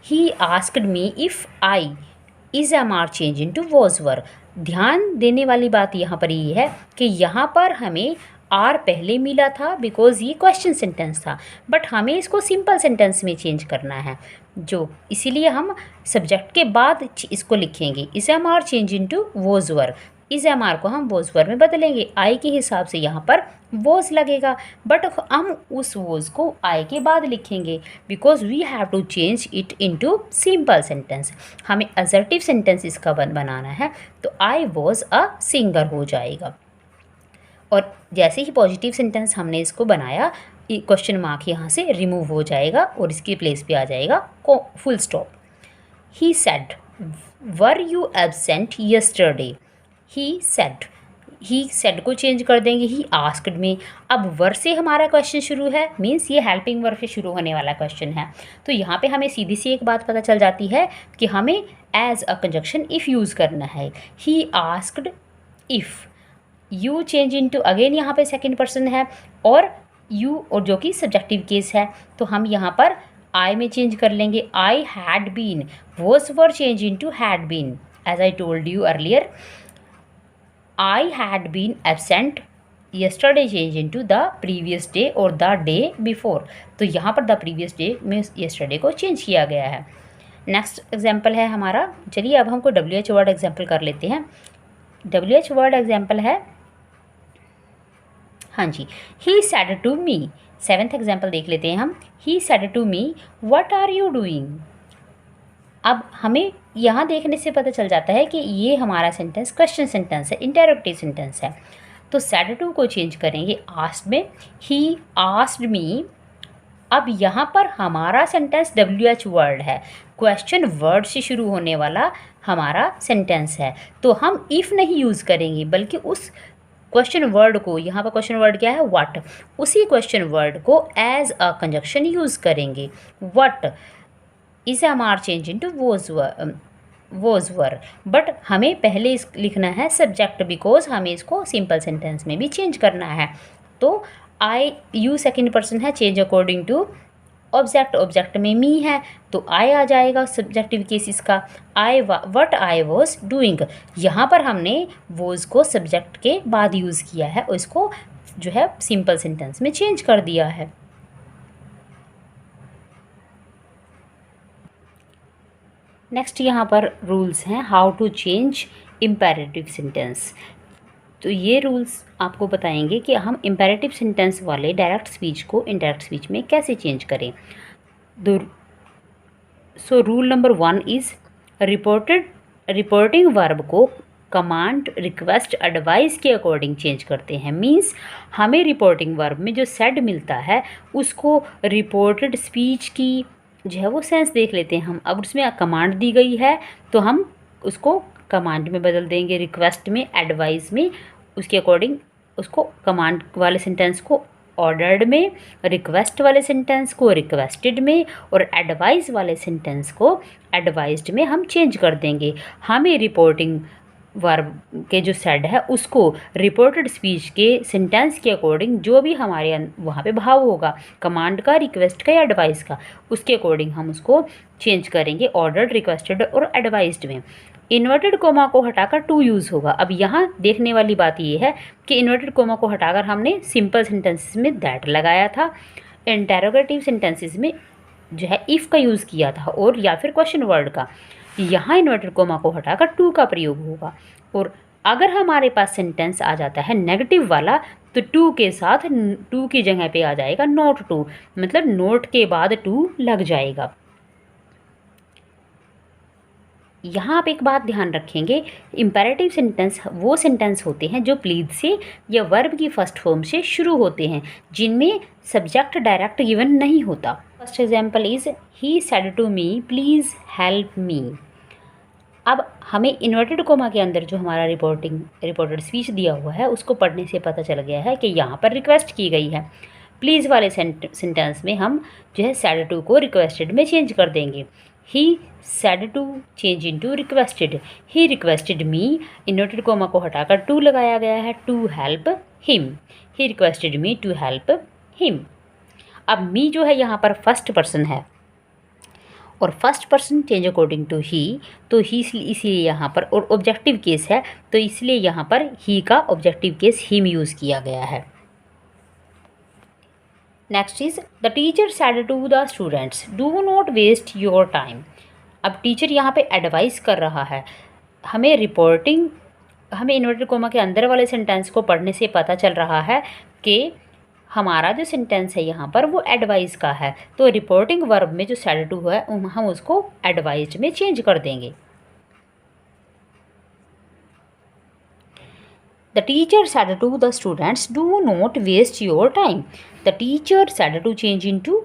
He asked me if I is am are change into was were. ध्यान देने वाली बात यहाँ पर ये है कि यहाँ पर हमें आर पहले मिला था बिकॉज ये क्वेश्चन सेंटेंस था, बट हमें इसको सिंपल सेंटेंस में चेंज करना है, जो इसीलिए हम सब्जेक्ट के बाद इसको लिखेंगे। Is am are change into was were. Is am are को हम वोज वर्ब में बदलेंगे, आई के हिसाब से यहाँ पर वोज लगेगा, बट हम उस वोज को आई के बाद लिखेंगे because we have to change it into simple sentence. हमें असर्टिव सेंटेंस इसका बनाना है, तो आई वॉज अ सिंगर हो जाएगा। और जैसे ही पॉजिटिव सेंटेंस हमने इसको बनाया, क्वेश्चन मार्क यहाँ से रिमूव हो जाएगा और इसकी प्लेस पे आ जाएगा full stop. He said, were you absent yesterday? He said को चेंज कर देंगे ही आस्क्ड में। अब वर से हमारा क्वेश्चन शुरू है, मीन्स ये हेल्पिंग वर्ब से शुरू होने वाला क्वेश्चन है, तो यहाँ पे हमें सीधी सी एक बात पता चल जाती है कि हमें as a conjunction if use करना है। He asked if, you change into again यहाँ पे सेकंड पर्सन है और यू, और जो कि सब्जेक्टिव केस है, तो हम यहाँ पर आई में चेंज कर लेंगे। I had been, was were change into had been. As I told you earlier, I had been absent yesterday change into the previous day or the day before। तो यहाँ पर the previous day में yesterday को change किया गया है। Next example है हमारा, चलिए अब हमको WH वर्ड एग्जाम्पल कर लेते हैं। WH वर्ड एग्जाम्पल है, हाँ जी, he said to me। Seventh example देख लेते हैं हम। he said to me what are you doing। अब हमें यहाँ देखने से पता चल जाता है कि ये हमारा सेंटेंस क्वेश्चन सेंटेंस है, इंटरोगेटिव सेंटेंस है, तो सैड टू को चेंज करेंगे आस्क्ड में। ही आस्क्ड मी। अब यहाँ पर हमारा सेंटेंस WH वर्ड है, क्वेश्चन वर्ड से शुरू होने वाला हमारा सेंटेंस है, तो हम इफ़ नहीं यूज़ करेंगे बल्कि उस क्वेश्चन वर्ड को, यहाँ पर क्वेश्चन वर्ड क्या है? व्हाट, उसी क्वेश्चन वर्ड को एज अ कंजक्शन यूज़ करेंगे। What is am are change into was were, but हमें पहले लिखना है सब्जेक्ट बिकॉज हमें इसको सिंपल सेंटेंस में भी चेंज करना है। तो आई, यू सेकंड पर्सन है, change according to object. Object में मी है तो आई आ जाएगा सब्जेक्टिव केस इसका। व्हाट आई वॉज डूइंग, यहाँ पर हमने वॉज को सब्जेक्ट के बाद यूज़ किया है और इसको जो है सिंपल सेंटेंस में चेंज कर दिया है। नेक्स्ट यहाँ पर रूल्स हैं how to change imperative sentence. तो ये रूल्स आपको बताएंगे कि हम इम्पेरेटिव सेंटेंस वाले डायरेक्ट स्पीच को इनडायरेक्ट स्पीच में कैसे चेंज करें। So rule number 1 is reporting verb को कमांड, रिक्वेस्ट, एडवाइस के अकॉर्डिंग चेंज करते हैं। मींस हमें रिपोर्टिंग वर्ब में जो सेड मिलता है उसको रिपोर्टेड स्पीच की जो है वो सेंस देख लेते हैं हम। अब उसमें कमांड दी गई है तो हम उसको कमांड में बदल देंगे, रिक्वेस्ट में, एडवाइस में, उसके अकॉर्डिंग उसको कमांड वाले सेंटेंस को ऑर्डर्ड में, रिक्वेस्ट वाले सेंटेंस को रिक्वेस्टेड में और एडवाइस वाले सेंटेंस को एडवाइज्ड में हम चेंज कर देंगे। हमें रिपोर्टिंग वर्ब के जो सेड है उसको रिपोर्टेड स्पीच के सेंटेंस के अकॉर्डिंग जो भी हमारे वहाँ पे भाव होगा, कमांड का, रिक्वेस्ट का या एडवाइस का, उसके अकॉर्डिंग हम उसको चेंज करेंगे ऑर्डर्ड, रिक्वेस्टेड और एडवाइज्ड में। इन्वर्टेड कोमा को हटाकर टू यूज़ होगा। अब यहाँ देखने वाली बात ये है कि इन्वर्टेड कोमा को हटाकर हमने सिंपल सेंटेंसेस में दैट लगाया था, इंटेरोगेटिव सेंटेंसेस में जो है इफ़ का यूज़ किया था और या फिर क्वेश्चन वर्ड का। यहाँ इन्वर्टेड कोमा को हटाकर टू का प्रयोग होगा। और अगर हमारे पास सेंटेंस आ जाता है नेगेटिव वाला तो टू के साथ टू की जगह पे आ जाएगा नॉट टू, मतलब नोट के बाद टू लग जाएगा। यहाँ आप एक बात ध्यान रखेंगे, इम्पेरेटिव सेंटेंस वो सेंटेंस होते हैं जो प्लीज से या वर्ब की फर्स्ट फॉर्म से शुरू होते हैं, जिनमें सब्जेक्ट डायरेक्ट गिवन नहीं होता। First example is he said to me please help me. अब हमें इन्वर्टेड कोमा के अंदर जो हमारा रिपोर्टेड स्पीच दिया हुआ है उसको पढ़ने से पता चल गया है कि यहाँ पर रिक्वेस्ट की गई है। प्लीज़ वाले सेंटेंस में हम जो है सेड टू को रिक्वेस्टेड में चेंज कर देंगे। He said to change into requested, he requested me, inverted comma को हटाकर टू लगाया गया है, to help him, he requested me to help him. अब मी जो है यहाँ पर फर्स्ट पर्सन है और first person change according to he, तो ही इसलिए यहाँ पर, और ऑब्जेक्टिव केस है तो इसलिए यहाँ पर ही का ऑब्जेक्टिव केस हिम यूज़ किया गया है। Next is the teacher said to the students do not waste your time. अब टीचर यहाँ पे एडवाइस कर रहा है। हमें इन्वर्टेड कोमा के अंदर वाले सेंटेंस को पढ़ने से पता चल रहा है कि हमारा जो सेंटेंस है यहाँ पर वो एडवाइस का है, तो रिपोर्टिंग वर्ब में जो सेड टू है हम उसको एडवाइज्ड में चेंज कर देंगे। The teacher said to the students, do not waste your time. The teacher said to change into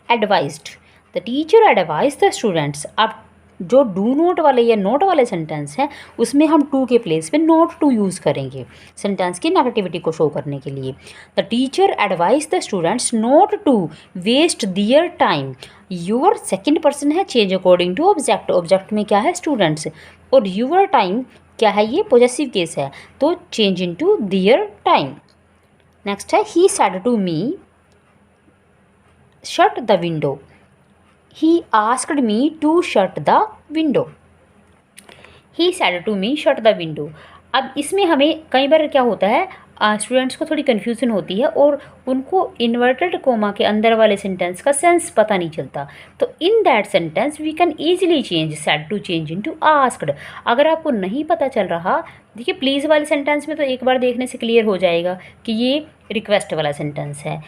advised. The teacher advised the students. अब जो डू नोट वाले या नोट वाले सेंटेंस हैं उसमें हम टू के प्लेस पे नॉट टू यूज़ करेंगे सेंटेंस की नेगेटिविटी को शो करने के लिए। The teacher advise the students not to waste their time. Your second person है, change according to object. Object में क्या है? स्टूडेंट्स। और यूअर टाइम क्या है? ये पॉजेसिव केस है, तो change into their time. Next है he said to me shut the window, he asked me to shut the window. He said to me shut the window. अब इसमें हमें कई बार क्या होता है, स्टूडेंट्स को थोड़ी कन्फ्यूज़न होती है और उनको इन्वर्टेड कोमा के अंदर वाले सेंटेंस का सेंस पता नहीं चलता। तो in that sentence we can easily change said to change into asked. अगर आपको नहीं पता चल रहा, देखिए प्लीज़ वाले सेंटेंस में तो एक बार देखने से क्लियर हो जाएगा कि ये रिक्वेस्ट वाला सेंटेंस है।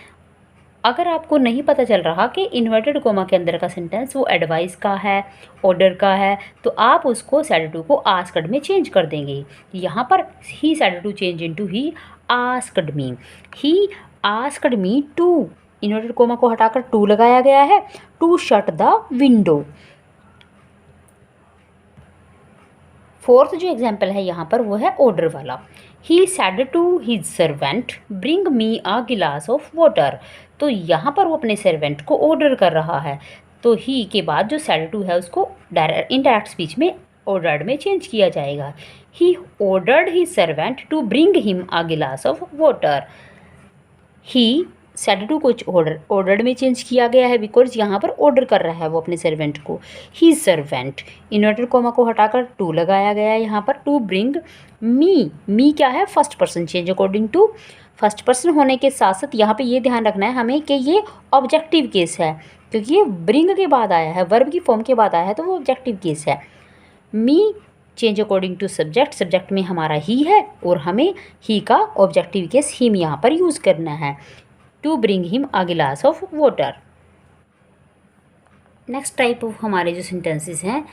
अगर आपको नहीं पता चल रहा कि इन्वर्टेड कोमा के अंदर का सेंटेंस वो एडवाइस का है, ऑर्डर का है, तो आप उसको सेड टू को आस्क्ड में चेंज कर देंगे। यहाँ पर ही said to change into he asked me. He asked me to, inverted comma को हटाकर टू लगाया गया है, to shut the window. Fourth जो एग्जाम्पल है यहाँ पर वो है ऑर्डर वाला। He said to his servant bring me a glass of water. तो यहाँ पर वो अपने सर्वेंट को ऑर्डर कर रहा है, तो ही के बाद जो सेड टू है उसको इनडायरेक्ट स्पीच में ऑर्डर्ड में चेंज किया जाएगा। He ordered his servant to bring him a glass of water. He said to को ऑर्डर्ड में चेंज किया गया है बिकॉज यहाँ पर ऑर्डर कर रहा है वो अपने सर्वेंट को। ही सर्वेंट, इन्वर्टेड कोमा को हटाकर टू लगाया गया है यहाँ पर, टू ब्रिंग मी क्या है? First person, change according to. First person होने के साथ साथ यहाँ पे ये ध्यान रखना है हमें कि ये ऑब्जेक्टिव केस है, क्योंकि ये ब्रिंग के बाद आया है, वर्ब की फॉर्म के बाद आया है, तो वो ऑब्जेक्टिव केस है। Me change according to subject, subject में हमारा ही है और हमें ही का ऑब्जेक्टिव केस हिम यहाँ पर यूज़ करना है। To bring him a glass of water. Next type of हमारे जो सेंटेंसेस हैं,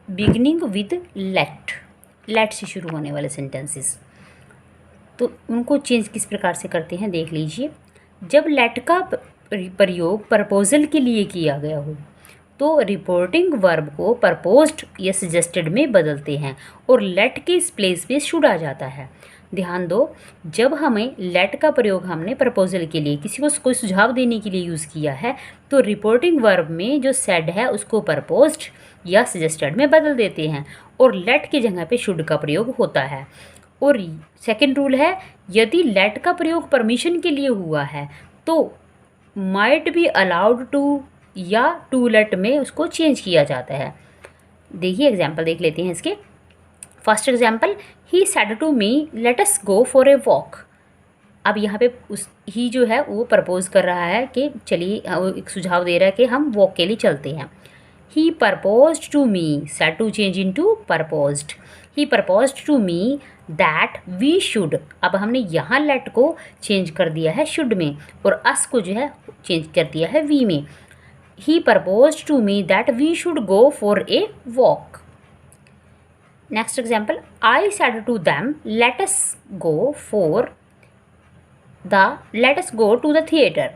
बिगिनिंग विद लेट से शुरू होने वाले सेंटेंसेस, तो उनको चेंज किस प्रकार से करते हैं देख लीजिए। जब लेट का प्रयोग प्रपोजल के लिए किया गया हो तो रिपोर्टिंग वर्ब को प्रपोज्ड या सजेस्टेड में बदलते हैं और लेट के इस प्लेस पे शुड आ जाता है। ध्यान दो, जब हमें लेट का प्रयोग हमने प्रपोजल के लिए, किसी को कोई सुझाव देने के लिए यूज़ किया है, तो रिपोर्टिंग वर्ब में जो सेड है उसको प्रपोज्ड या सजेस्टेड में बदल देते हैं और लेट की जगह पे शुड का प्रयोग होता है। और सेकंड रूल है, यदि लेट का प्रयोग परमिशन के लिए हुआ है तो माइट बी अलाउड टू या टू लेट में उसको चेंज किया जाता है। देखिए एग्जाम्पल देख लेते हैं इसके। First example, he said to me let us go for a walk. अब यहाँ पे उस ही जो है वो प्रपोज कर रहा है कि चलिए, वो एक सुझाव दे रहा है कि हम वॉक के लिए चलते हैं। He proposed to me, said to change into proposed. He proposed to me that we should. अब हमने यहाँ लेट को चेंज कर दिया है शुड में और अस को जो है चेंज कर दिया है वी में। He proposed to me that we should go for a walk. Next example, I said to them let us go to the theatre.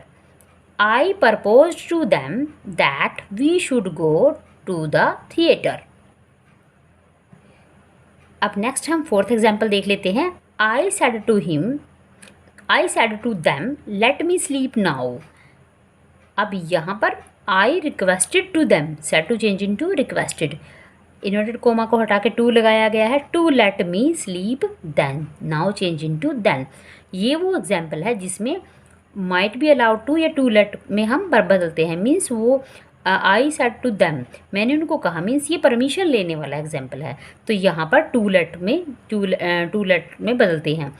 I proposed to them that we should go to the theatre. अब next हम fourth example देख लेते हैं। I said to them let me sleep now. अब यहाँ पर I requested to them, said to change into requested, inverted comma को हटा के टू लगाया गया है। To let me sleep then, now change into then. ये वो एग्जाम्पल है जिसमें माइट बी अलाउड टू या टू लेट में हम बदलते हैं। मीन्स वो आई सेड टू देम, मैंने उनको कहा, मीन्स ये परमिशन लेने वाला एग्जाम्पल है, तो यहाँ पर टू लेट में बदलते हैं।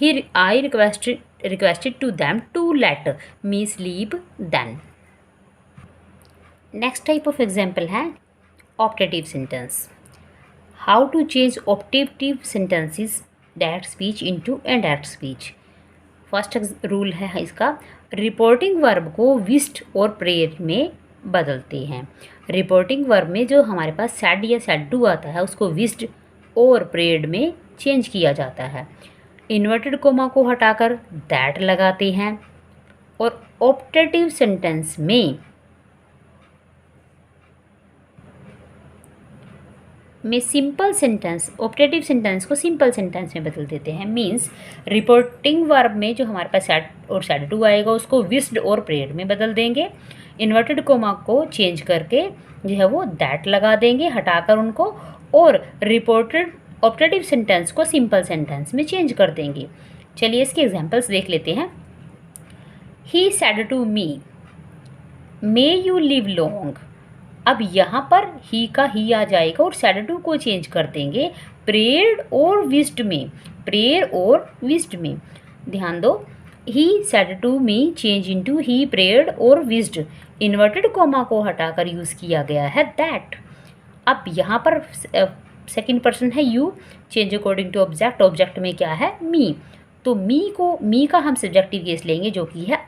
He I requested to them to let me sleep then. Next type of example है optative sentence. How to change optative sentences direct speech into indirect speech. First rule है इसका, रिपोर्टिंग वर्ब को विस्ट और prayer में बदलते हैं। Reporting verb में जो हमारे पास सैड या सैड टू आता है उसको विस्ट और प्रेयर्ड में चेंज किया जाता है। इन्वर्टेड कोमा को हटाकर दैट लगाते हैं और ऑप्टेटिव सेंटेंस में सिंपल सेंटेंस, ऑप्टेटिव सेंटेंस को सिंपल सेंटेंस में बदल देते हैं। मीन्स रिपोर्टिंग वर्ब में जो हमारे पास सैड और सैड टू आएगा उसको विस्ड और प्रेयर्ड में बदल देंगे। इन्वर्टेड कोमा को चेंज करके जो है वो दैट लगा देंगे हटाकर उनको, और रिपोर्टेड ऑप्टेटिव सेंटेंस को सिंपल सेंटेंस में चेंज कर देंगे। चलिए इसके एग्जाम्पल्स देख लेते हैं। He said to me may you live long. अब यहाँ पर ही का ही आ जाएगा और सैड टू को चेंज कर देंगे प्रेयर्ड और विस्ड में, प्रेयर और विस्ड में। ध्यान दो, he said to me change into he prayed और विस्ड। इन्वर्टेड कोमा को हटाकर यूज़ किया गया है दैट। अब यहाँ पर सेकंड पर्सन है you, change according to object, object में क्या है मी, तो मी का हम सब्जेक्टिव केस लेंगे जो कि है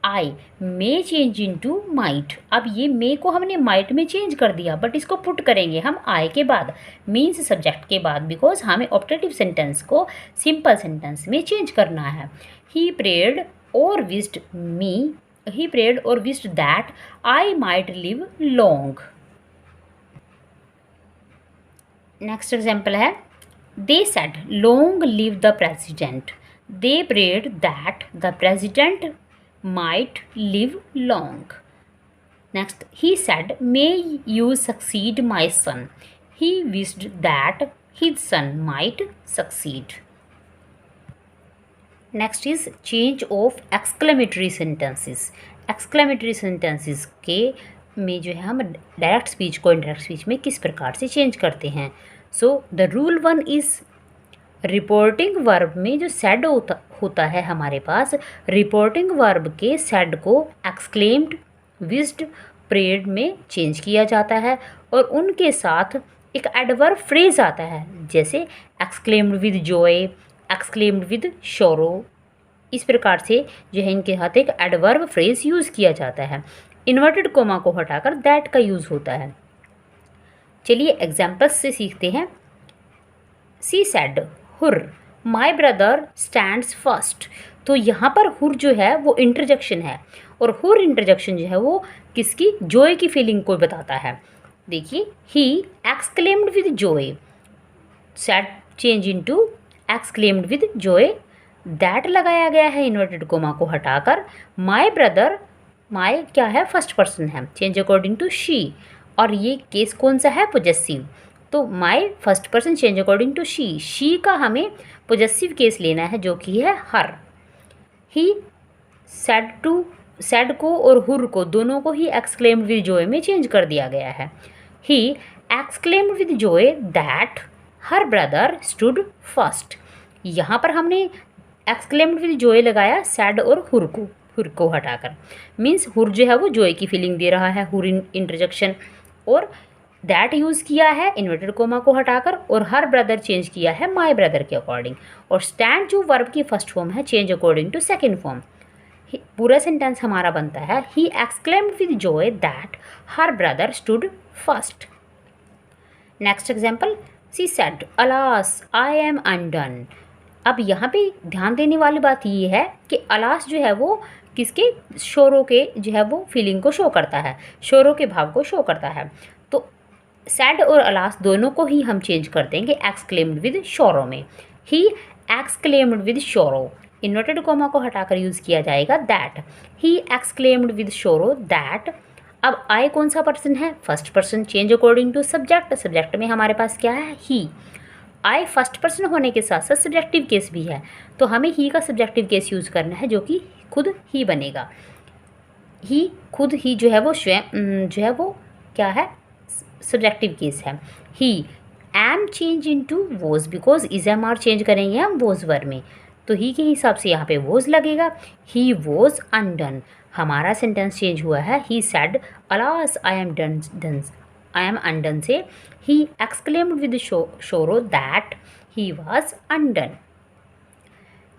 आई मे चेंज इनटू माइट। अब ये मे को हमने माइट में चेंज कर दिया, बट इसको पुट करेंगे हम आई के बाद, मीन्स सब्जेक्ट के बाद, बिकॉज हमें ऑप्टेटिव सेंटेंस को सिंपल सेंटेंस में चेंज करना है। ही प्रेयर्ड और wished that I might live long. Next example है, they said long live the president. They prayed that the president might live long. Next, he said, may you succeed my son. He wished that his son might succeed. Next is change of exclamatory sentences. Exclamatory sentences के में जो है हम direct speech को indirect speech में किस प्रकार से चेंज करते हैं। So the rule 1 is reporting verb में जो सेड होता है हमारे पास, रिपोर्टिंग वर्ब के सेड को एक्सक्लेम्ड, विज्ड, प्रेड में चेंज किया जाता है और उनके साथ एक एडवर्ब फ्रेज आता है, जैसे exclaimed with Joy, exclaimed with sorrow. इस प्रकार से जो है इनके साथ एक एडवर्ब फ्रेज यूज़ किया जाता है। इन्वर्टेड कोमा को हटाकर दैट का यूज़ होता है। चलिए एग्जाम्पल्स से सीखते हैं। सी सेड हुर माई ब्रदर स्टैंड्स फर्स्ट। तो यहाँ पर हुर जो है वो इंटरजेक्शन है और हुर इंटरजेक्शन जो है वो किसकी, जॉय की फीलिंग को बताता है। देखिए, ही exclaimed with Joy, said change into exclaimed with joy, that लगाया गया है इन्वर्टेड कोमा को हटाकर। माई ब्रदर, माई क्या है, फर्स्ट पर्सन है, चेंज अकॉर्डिंग टू शी, और ये केस कौन सा है, पोजेसिव। तो my first person change according to she का हमें पोजेसिव केस लेना है जो कि है हर। ही सेड को और हुर को दोनों को ही एक्सक्लेम्ड विद जॉय में चेंज कर दिया गया है। He exclaimed with joy that her brother stood first. यहाँ पर हमने एक्सक्लेम्ड विद जॉय लगाया सेड और हुर को हटाकर, मीन्स हुर जो है वो जॉय की फीलिंग दे रहा है, हुर इंटरजेक्शन, और दैट यूज़ किया है इन्वर्टेड कोमा को हटाकर, और हर ब्रदर चेंज किया है माई ब्रदर के अकॉर्डिंग, और स्टैंड जो वर्ब की फर्स्ट फॉर्म है change according to second form. पूरा सेंटेंस हमारा बनता है he exclaimed with joy that her brother stood first. Next example, she said alas I am undone. अब यहाँ पे ध्यान देने वाली बात ये है कि अलास जो है वो किसके, शोरों के जो है वो फीलिंग को शो करता है, शोरों के भाव को शो करता है। तो सैड और अलास दोनों को ही हम चेंज कर देंगे एक्सक्लेम्ड विद शोरो में। He exclaimed with sorrow, inverted comma को हटाकर यूज़ किया जाएगा that. He exclaimed with sorrow that. अब आई कौन सा पर्सन है, first person, change according to subject. Subject में हमारे पास क्या है, ही। आई फर्स्ट पर्सन होने के साथ साथ सब्जेक्टिव केस भी है, तो हमें ही का सब्जेक्टिव केस यूज़ करना है जो कि खुद ही बनेगा। ही, खुद ही जो है वो स्वयं जो है वो क्या है, सब्जेक्टिव केस है। He am change into was, because is am are change करेंगे हम वॉज वर्ब में, तो ही के हिसाब से यहाँ पे वॉज लगेगा। ही वॉज अनडन, हमारा सेंटेंस चेंज हुआ है। He said alas I am done, I am undone से he exclaimed with sorrow that he was undone.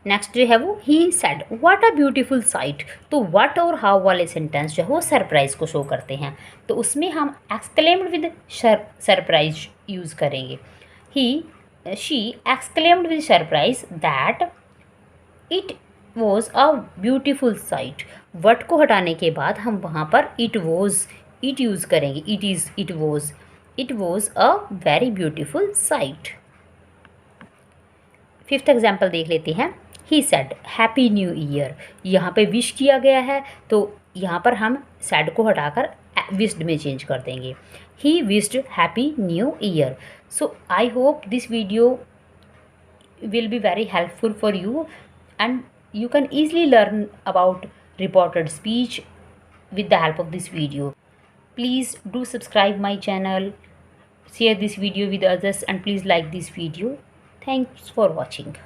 Next जो है वो he said what a beautiful sight. तो व्हाट और हाउ वाले सेंटेंस जो है वो सरप्राइज को शो करते हैं, तो उसमें हम एक्सक्लेम्ड विद सरप्राइज यूज़ करेंगे। She exclaimed with surprise that it was a beautiful site. What को हटाने के बाद हम वहाँ पर इट यूज़ करेंगे, it was a very beautiful sight. Fifth example देख लेते हैं। He said happy new year, यहाँ पे विश किया गया है, तो यहाँ पर हम सेड को हटाकर विश्ड में चेंज कर देंगे। He wished happy new year. So I hope this video will be very helpful for you and you can easily learn about reported speech with the help of this video. Please do subscribe my channel, share this video with others, and please like this video. Thanks for watching.